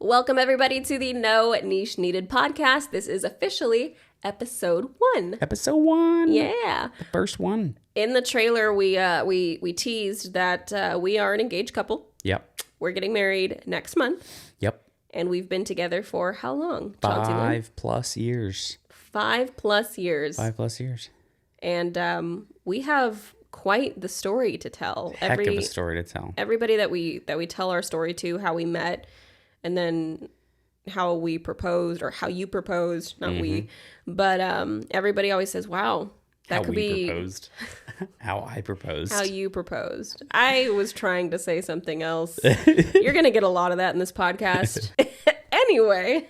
Welcome everybody to the No Niche Needed podcast. This is officially episode 1. Episode 1. Yeah. The first one. In the trailer, we teased that we are an engaged couple. Yep. We're getting married next month. Yep. And we've been together for how long? Chauncey Lynn? 5+ years. 5+ years. 5+ years. And we have quite the story to tell. Heck of a story to tell. Everybody that we tell our story to, how we met, and then how we proposed, or how you proposed, not we, but everybody always says, wow, that how could we be proposed. How I proposed. how you proposed. I was trying to say something else. You're gonna get a lot of that in this podcast. Anyway,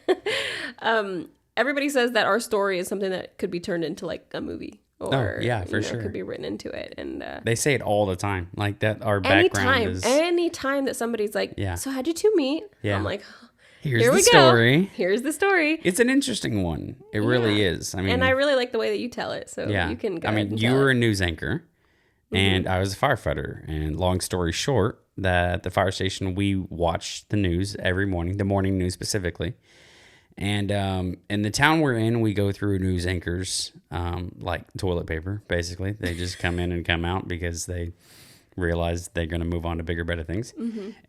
everybody says that our story is something that could be turned into like a movie. Or, yeah, for sure. could be written into it. And they say it all the time. Like that our background is... Anytime that somebody's like, so how'd you two meet? Yeah. I'm like, Here's the story. Here's the story. It's an interesting one. It really is. I mean, and I really like the way that you tell it. So you can go ahead and you tell were it. a news anchor and I was a firefighter. And long story short, that the fire station, we watched the news every morning, the morning news specifically. And in the town we're in, we go through news anchors like toilet paper, basically. They just come in and come out because they realize they're going to move on to bigger, better things.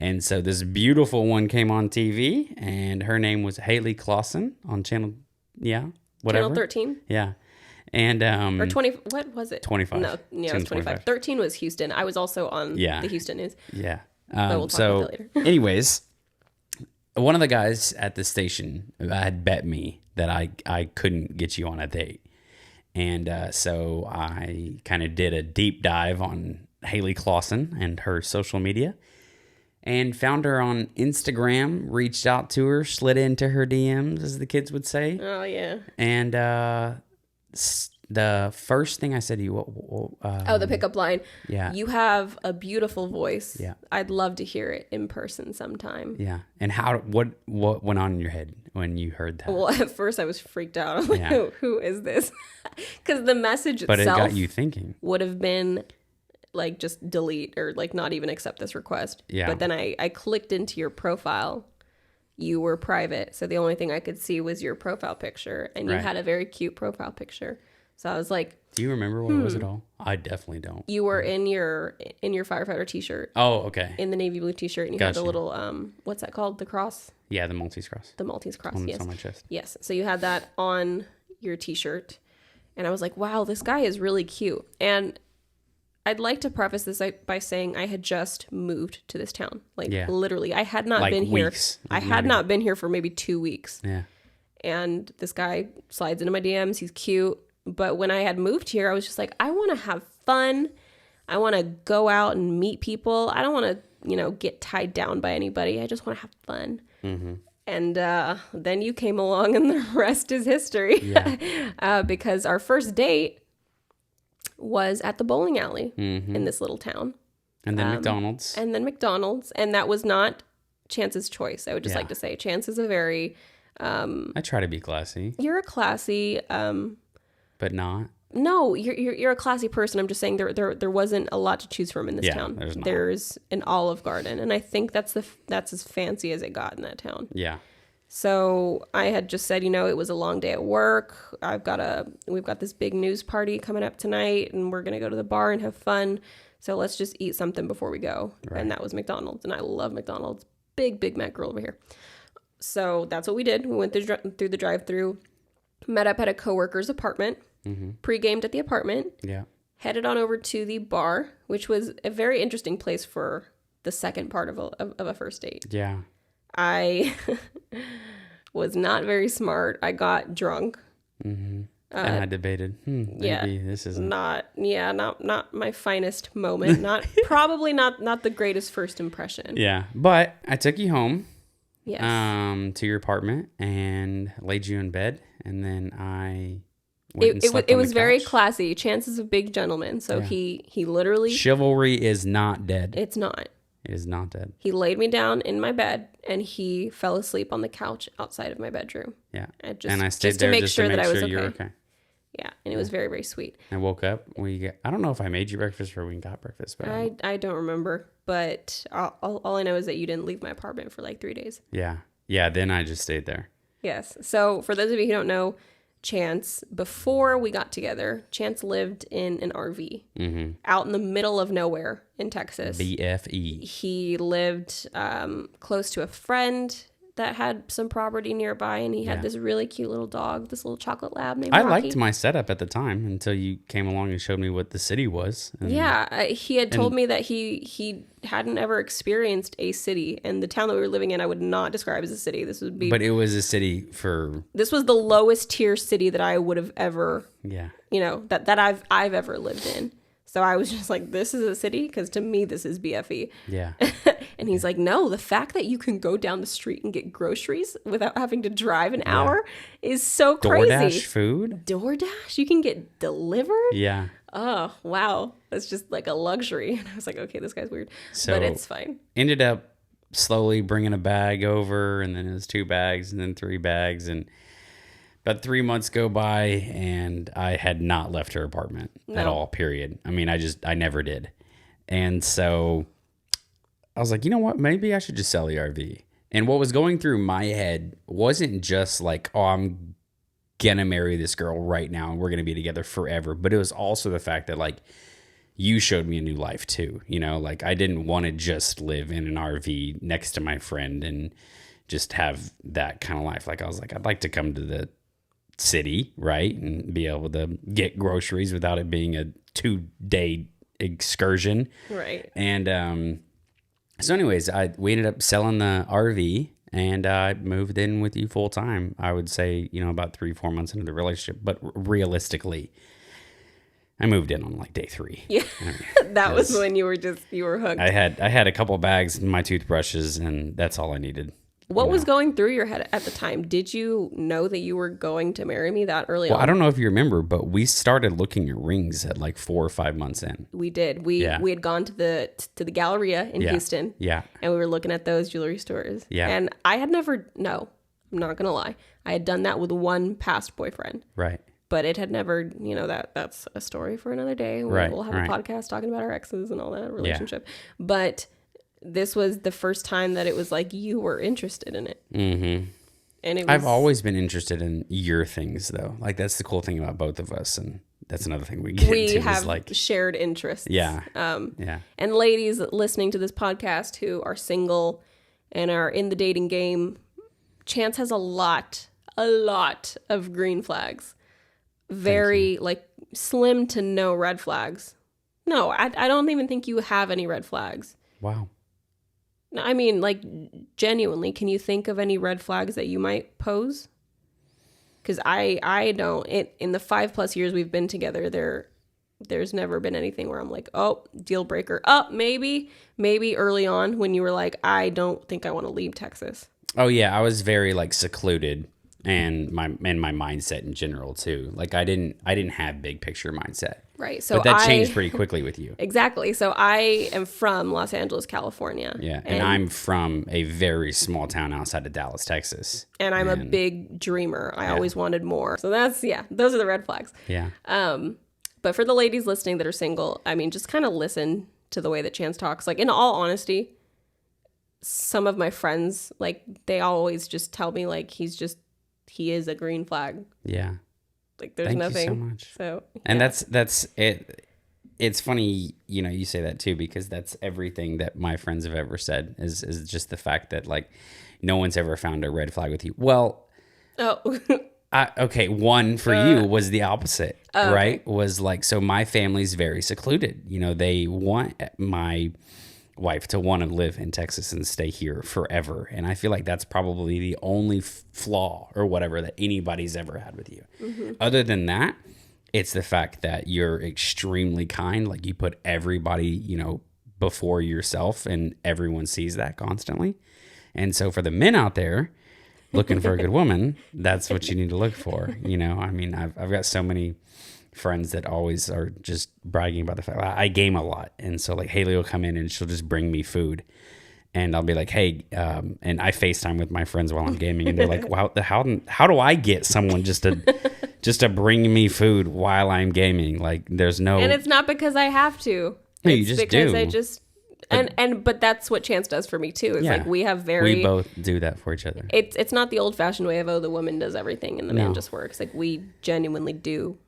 And so this beautiful one came on TV, and her name was Haley Clausen on channel, whatever. Channel 13? Yeah. And or 20, what was it? 25. No, it was 25. 13 was Houston. I was also on the Houston news. Yeah. But we'll talk about that later. Anyways... One of the guys at the station had bet me that I couldn't get you on a date. And so I kind of did a deep dive on Haley Clausen and her social media and found her on Instagram, reached out to her, slid into her DMs, as the kids would say. Oh, yeah. And the first thing I said to you... the pickup line. Yeah. You have a beautiful voice. Yeah. I'd love to hear it in person sometime. Yeah. And what went on in your head when you heard that? Well, at first I was freaked out. I'm like, who is this? Because the message but itself... But it got you thinking. ...would have been like just delete or like not even accept this request. Yeah. But then I clicked into your profile. You were private. So the only thing I could see was your profile picture. And you had a very cute profile picture. So I was like, do you remember what was it all? I definitely don't. You were in your firefighter t-shirt. Oh, okay. In the navy blue t-shirt, and you had the little what's that called? The cross? Yeah, the Maltese cross. The Maltese cross, yes. On my chest. Yes. So you had that on your t-shirt. And I was like, wow, this guy is really cute. And I'd like to preface this by saying I had just moved to this town. Like literally, I had not been here. I had not been here for maybe 2 weeks. Yeah. And this guy slides into my DMs. He's cute. But when I had moved here, I was just like, I want to have fun. I want to go out and meet people. I don't want to, get tied down by anybody. I just want to have fun. Mm-hmm. And then you came along and the rest is history. Yeah. Because our first date was at the bowling alley in this little town. And then McDonald's. And that was not Chance's choice. I would just like to say Chance is a very... I try to be classy. You're a classy... but not. No, you're a classy person. I'm just saying there wasn't a lot to choose from in this town. There's an Olive Garden, and I think that's as fancy as it got in that town. Yeah. So I had just said, it was a long day at work. We've got this big news party coming up tonight, and we're gonna go to the bar and have fun. So let's just eat something before we go. Right. And that was McDonald's, and I love McDonald's. Big Mac girl over here. So that's what we did. We went through the drive-through, met up at a coworker's apartment. Pre-gamed at the apartment. Yeah. Headed on over to the bar, which was a very interesting place for the second part of a first date. Yeah. I was not very smart. I got drunk. And I debated. Maybe this isn't not my finest moment. Probably not the greatest first impression. Yeah, but I took you home. Yes. To your apartment and laid you in bed, and then I. It was very classy. Chance is a big gentleman, so he literally... Chivalry is not dead. It's not. It is not dead. He laid me down in my bed, and he fell asleep on the couch outside of my bedroom. Yeah. And I stayed there to make sure that I was okay. Yeah, and it was very, very sweet. I woke up. I don't know if I made you breakfast or we got breakfast, but I don't remember. But all I know is that you didn't leave my apartment for like 3 days. Yeah. Yeah, then I just stayed there. Yes. So for those of you who don't know, Chance, before we got together, Chance lived in an RV out in the middle of nowhere in Texas. BFE. He lived close to a friend that had some property nearby, and he had this really cute little dog, this little chocolate lab named Rocky. I liked my setup at the time until you came along and showed me what the city was. He had told me that he hadn't ever experienced a city, and the town that we were living in I would not describe as a city. But it was a city for... This was the lowest tier city that I would have ever, Yeah. That I've ever lived in. So I was just like, this is a city? Because to me, this is BFE. Yeah. And he's like, no, the fact that you can go down the street and get groceries without having to drive an hour is so crazy. DoorDash food? DoorDash? You can get delivered? Yeah. Oh, wow. That's just like a luxury. And I was like, okay, this guy's weird. So but it's fine. Ended up slowly bringing a bag over, and then it was 2 bags, and then 3 bags, and about 3 months go by, and I had not left her apartment at all, period. I mean, I never did. And so I was like, you know what? Maybe I should just sell the RV. And what was going through my head wasn't just like, oh, I'm going to marry this girl right now, and we're going to be together forever. But it was also the fact that, like, you showed me a new life too. Like, I didn't want to just live in an RV next to my friend and just have that kind of life. Like, I was like, I'd like to come to the city, right, and be able to get groceries without it being a 2-day excursion, right? And so anyways, we ended up selling the RV, and I moved in with you full time. I would say, about 3-4 months into the relationship, but realistically, I moved in on like day 3. Yeah, that was when you were hooked. I had a couple bags and my toothbrushes, and that's all I needed. What was going through your head at the time? Did you know that you were going to marry me that early on? Well, I don't know if you remember, but we started looking at rings at like 4 or 5 months in. We did. We had gone to the Galleria in Houston. Yeah. And we were looking at those jewelry stores. Yeah. And I had never, no, I'm not going to lie. I had done that with one past boyfriend. Right. But it had never, that's a story for another day. We'll have a podcast talking about our exes and all that relationship. Yeah. But this was the first time that it was like you were interested in it. Mm-hmm. And I've always been interested in your things, though. Like, that's the cool thing about both of us, and that's another thing we get into. We have is like shared interests. Yeah. And ladies listening to this podcast who are single and are in the dating game, Chance has a lot of green flags. Very like slim to no red flags. No, I don't even think you have any red flags. Wow. I mean, like, genuinely, can you think of any red flags that you might pose? Because I don't. In the 5+ years we've been together, there's never been anything where I'm like, oh, deal breaker. Oh, maybe early on when you were like, I don't think I want to leave Texas. Oh yeah, I was very like secluded, and my mindset in general too. Like I didn't have big picture mindset. Right. So but that changed pretty quickly with you. Exactly. So I am from Los Angeles, California. Yeah. And I'm from a very small town outside of Dallas, Texas. And I'm a big dreamer. I always wanted more. So those are the red flags. Yeah. But for the ladies listening that are single, I mean, just kind of listen to the way that Chance talks. Like, in all honesty, some of my friends, like, they always just tell me, like, he is a green flag. Yeah. Like, there's Thank nothing. you so much. So, yeah. And that's it. It's funny, you say that too, because that's everything that my friends have ever said is just the fact that, like, no one's ever found a red flag with you. Well, okay, one for you was the opposite, right? Okay. Was like, so my family's very secluded. They want my wife to want to live in Texas and stay here forever. And I feel like that's probably the only flaw or whatever that anybody's ever had with you. Mm-hmm. Other than that, it's the fact that you're extremely kind. Like, you put everybody, before yourself, and everyone sees that constantly. And so for the men out there looking for a good woman, that's what you need to look for. I mean, I've got so many friends that always are just bragging about the fact I game a lot. And so, like, Haley will come in and she'll just bring me food. And I'll be like, hey, and I FaceTime with my friends while I'm gaming, and they're like, wow, how do I get someone just to bring me food while I'm gaming? Like, there's no... And it's not because I have to. No, you just because do. I just But that's what Chance does for me too. It's like we have we both do that for each other. It's not the old fashioned way of, oh, the woman does everything and the man just works. Like we genuinely do.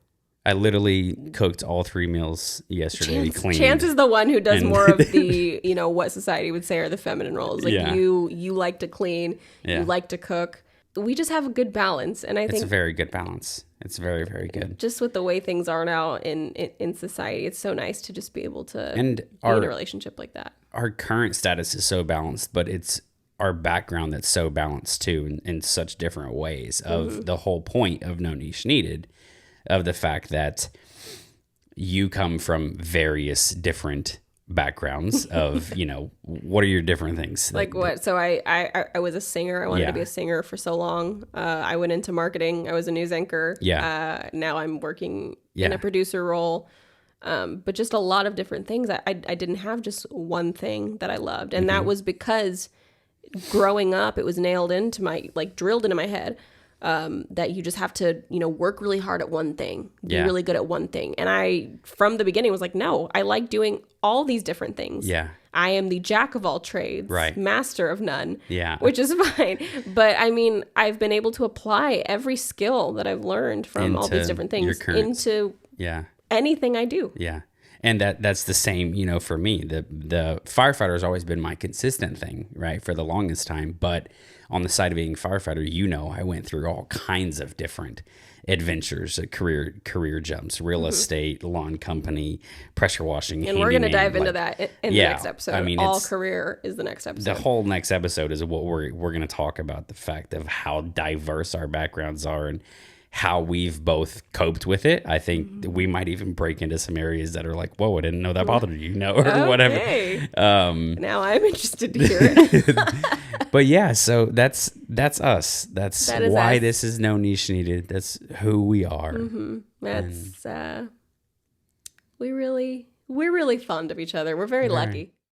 I literally cooked all 3 meals yesterday. Cleaned. Chance is the one who does more of the, what society would say are the feminine roles. Like you like to clean, you like to cook. We just have a good balance, and I think it's a very good balance. It's very, very good. Just with the way things are now in society, it's so nice to just be able to be in a relationship like that. Our current status is so balanced, but it's our background that's so balanced too, in such different ways. Of the whole point of No Niche Needed, of the fact that you come from various different backgrounds of, what are your different things? Like what? So I was a singer. I wanted to be a singer for so long. I went into marketing. I was a news anchor. Yeah. Now I'm working in a producer role. But just a lot of different things. I didn't have just one thing that I loved. And that was because growing up, it was drilled into my head. That you just have to, work really hard at one thing, be really good at one thing. And I, from the beginning, was like, no, I like doing all these different things. Yeah. I am the jack of all trades, master of none, which is fine. But I mean, I've been able to apply every skill that I've learned from all these different things into anything I do. Yeah. And that's the same, for me. The firefighter has always been my consistent thing, right, for the longest time. But on the side of being a firefighter, I went through all kinds of different adventures, career jumps, real estate, lawn company, pressure washing. And we're going to dive into that in the next episode. I mean, all career is the next episode. The whole next episode is what we're going to talk about, the fact of how diverse our backgrounds are and how we've both coped with it. I think we might even break into some areas that are like, whoa, I didn't know that bothered you, or whatever. Now I'm interested to hear it. But yeah, so that's us. That's why us. This is No Niche Needed. That's who we are. That's we're really fond of each other. We're very lucky.